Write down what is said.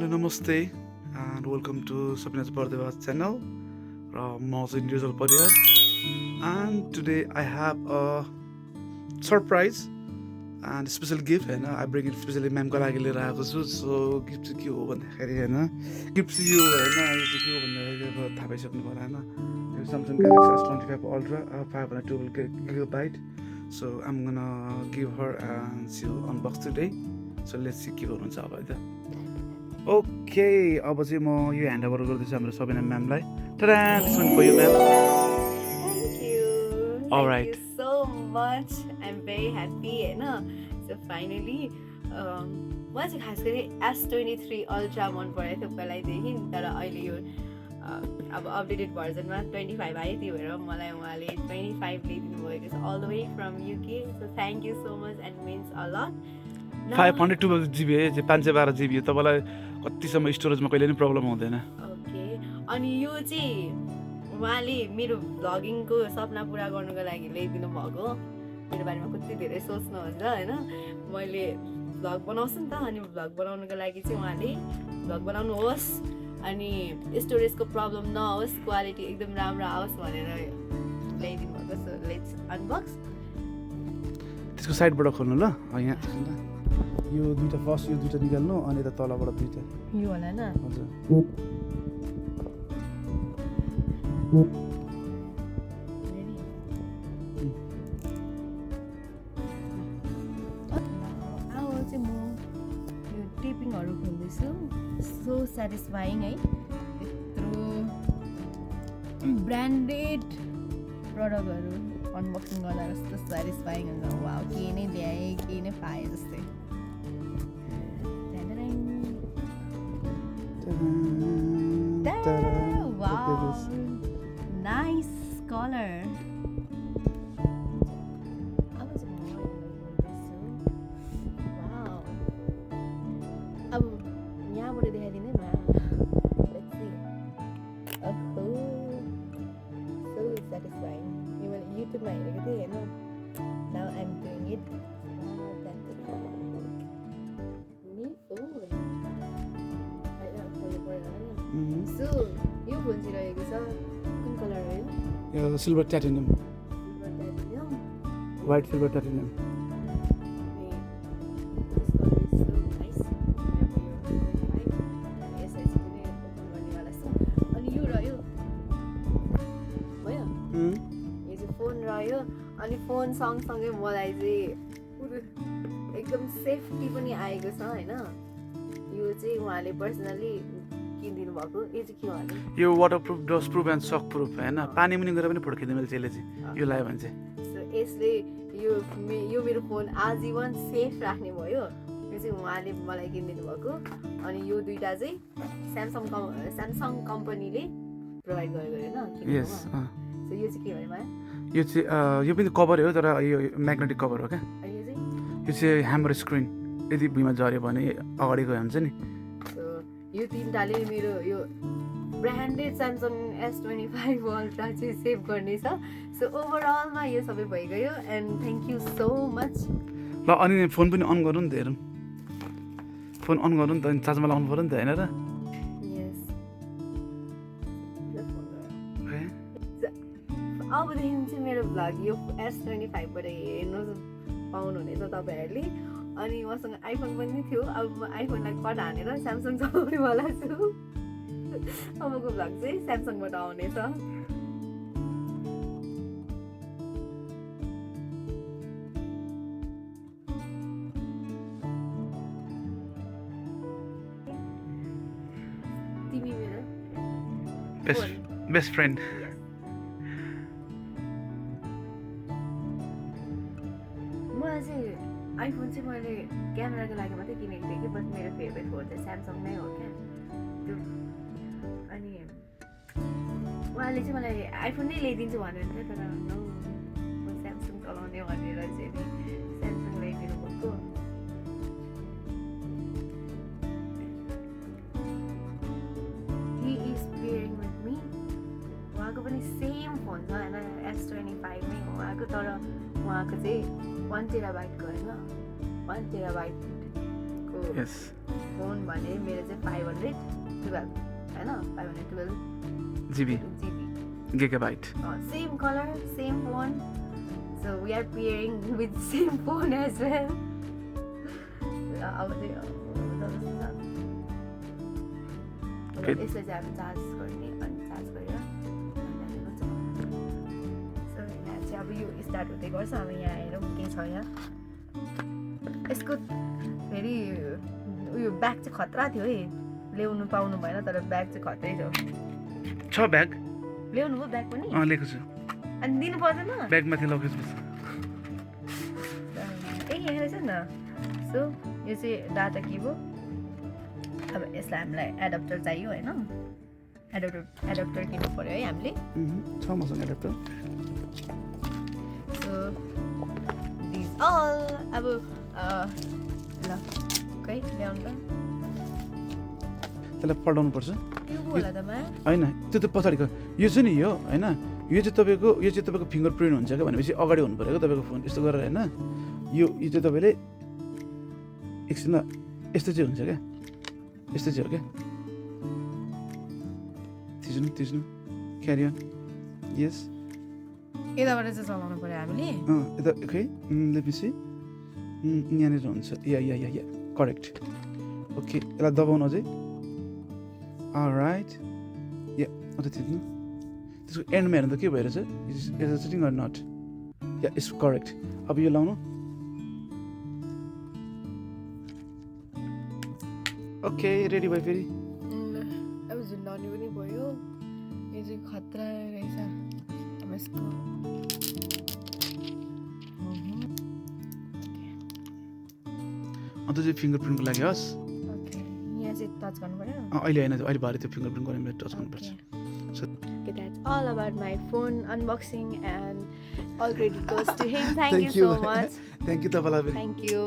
Hello, namaste, and welcome to Sabina's Bardeva channel. म चाहिँ निर्जल Pariyar and today I have a surprise and special gift हैन I bring it specially म्यामको लागि लिएर आएको छु. सो गिफ्ट चाहिँ के हो भन्दाखेरि हैन गिफ्ट चाहिँ यो हैन यो चाहिँ के हो भन्दाखेरि अब थाहा पाइसक्नु होला हैन यो Samsung Galaxy S25 Ultra 512GB. So I'm gonna give her and she'll unbox today. So let's see के गर्नुहुन्छ अब है त. Okay, अब चाहिँ म यो ह्यान्ड ओभर गर्दैछु हाम्रो Sabina म्यामलाई. Ta-da! This one for you, ma'am. Thank you. All right. Thank you so much. I'm very happy, So finally, म चाहिँ खास गरी S23 Ultra मन परेको थियो पहिल्यैदेखि, तर अहिले यो अब अपडेटेड भर्जनमा 25 आयो, त्यही भएर मलाई उहाँले 25 ल्याइदिनु भएको छ all the way from UK. So thank you so much and means a lot. 512GB है, 512GB हो. तपाईलाई कतिसम्म स्टोरेजमा कहिले पनि प्रब्लम हुँदैन. ओके, अनि यो चाहिँ उहाँले मेरो भ्लगिङको सपना पुरा गर्नुको लागि ल्याइदिनु भएको. मेरो बारेमा कति धेरै सोच्नुहुन्छ हैन. मैले भ्लग बनाउँछु नि त, अनि भ्लग बनाउनुको लागि चाहिँ उहाँले भ्लग बनाउनुहोस् अनि स्टोरेजको प्रब्लम नहोस्, क्वालिटी एकदम राम्रो आओस् भनेर ल्याइदिनु भएको. So let's unbox. त्यसको साइडबाट खोल्नु ल. यहाँ यो दुईटा फर्स्ट यो दुईटा निकाल्नु अनि यता तलबाट दुईटा. यो होला न. हजुर. चाहिँ म यो टिपिङहरू खोल्दैछु. सो सेटिस्फाइङ है. यत्रो ब्रान्डेड प्रडक्टहरू अनबक्सिङ गर्दा कस्तो सेटिस्फाइङ हुन्छ. वाउ, के नै ल्याएँ के नै पाएँ जस्तै. Wow, nice color. अब यहाँबाट देखाइदिनु न. Let's see. Oh, so satisfying. यो मैले युट्युबमा हेरेको थिएँ हैन. Now I'm doing it. That's it. So यो फोन चाहिँ रहेको छ कुन कलर हो यो? यो silver titanium. Silver titanium. White silver titanium. अनि फोन सँगसँगै मलाई चाहिँ एकदम सेफ्टी पनि आएको छ हैन. यो चाहिँ उहाँले पर्सनली किनिदिनु भएको. यो चाहिँ के हो भने यो वाटरप्रुफ, डस्टप्रुफ एन्ड सकप्रुफ हैन. पानी मुनि गएर पनि फोटो खिच्न मिल्छ यसले चाहिँ. यो लायो भने चाहिँ सो यसले यो मेरो फोन आजीवन सेफ राख्ने भयो. यो चाहिँ उहाँले मलाई किनिदिनु भएको. अनि यो दुईटा चाहिँ स्यामसङ कम्पनीले प्रोभाइड गरेको हैन. यस. सो यो चाहिँ के भयो माया? यो चाहिँ यो पनि कभरै हो तर यो म्याग्नेटिक कभर हो क्या. यो चाहिँ ह्यामर स्क्रिन. यदि भुइँमा झऱ्यो भने अगाडि गयो हुन्छ नि. सो यो तिनटाले मेरो यो ब्रान्डेड स्यामसङ S25 Ultra चाहिँ सेभ गर्नेछ. सो ओभरअलमा यो सबै भइगयो and thank you so much. ल अनि फोन पनि अन गर्नु नि त. हेरौँ फोन अन गर्नु नि त. अनि चार्जमा लाउनु पऱ्यो नि त होइन र. अबदेखि चाहिँ मेरो भ्लग यो S25 बाट हेर्नु पाउनुहुनेछ तपाईँहरूले. अनि मसँग आइफोन पनि थियो. अब म आइफोनलाई कट हानेर स्यामसङ चलाउनेवाला छु. अबको भ्लग चाहिँ स्यामसङबाट आउनेछ. तिमी मेरो बेस्ट फ्रेन्ड. आइफोन चाहिँ मैले क्यामेराको लागि मात्रै किनेको थिएँ कि. बस मेरो फेभरेट फोन चाहिँ स्यामसङ नै हो क्या. त्यो अनि उहाँले चाहिँ मलाई आइफोन नै ल्याइदिन्छु भनेर थियो, तर नो म स्यामसङ चलाउने भनेर चाहिँ स्यामसङ ल्याइदिनु भएको. He is pairing with me. उहाँको पनि सेम फोन छ होइन, S25 नै हो उहाँको. तर उहाँको चाहिँ 1 TB को होइन, 1 TB को फोन भने मेरो चाहिँ 512 होइन 512 GB GB gigabyte. Same color, same phone. So we are pairing with same phone as well. अब चाहिँ यसलाई चाहिँ हामी चार्ज गर्ने अनि चार्ज गरेर सो यहाँ चाहिँ अब यो स्टार्ट हुँदै गर्छ अब यहाँ हेरौँ के छ यहाँ यसको फेरि उयो ब्याग चाहिँ खतरा थियो है ल्याउनु पाउनु भएन तर ब्याग चाहिँ खतरै थियो छ ब्याग ल्याउनु भयो ब्याग पनि लिएको छु अनि दिनु पर्दैन ब्यागमाथि लगेपछि ए यहाँ रहेछ नि सो यो चाहिँ डाटा के भयो अब यसलाई हामीलाई एडप्टर चाहियो होइन एडप्टर किन्नु पर्यो है हामीले छ मसँग एडप्टर सो दिस अल अब ल खै ल्याउनु त त्यसलाई पढाउनु पर्छ त्यो पो होला त मा होइन त्यो त पछाडिको यो चाहिँ नि यो होइन यो चाहिँ तपाईँको फिङ्गर प्रिन्ट हुन्छ क्या भनेपछि अगाडि हुनु पऱ्यो क्या तपाईँको फोन यस्तो गरेर होइन यो चाहिँ तपाईँले एकछिन यस्तो चाहिँ हुन्छ क्या यस्तो चाहिँ हो क्या थिच्नु क्यारी अन यस यताबाट चाहिँ चलाउनु पर्यो हामीले यता खै लेपिसी यहाँनिर हुन्छ या करेक्ट ओके यसलाई दबाउनु अझै राइट या अन्त थिच्नु त्यसको एन्डमा हेर्नु त के भइरहेछ इज सिटिङ अर नट या इज करेक्ट अब यो लाउनु ओके रेडी भयो फेरि अब झुन्डाउने पनि भयो यो चाहिँ खतरा रहेछ अब यसको अन्त चाहिँ फिङ्गर प्रिन्टको लागि हस् यहाँ चाहिँ टच गर्नु पर्यो अहिले होइन अहिले भरे त्यो फिङ्गर प्रिन्ट गर्ने टच गर्नुपर्छ Okay, that's all about my phone unboxing and all credit goes to him. Thank you so much. Thank you, Tapala. Thank you.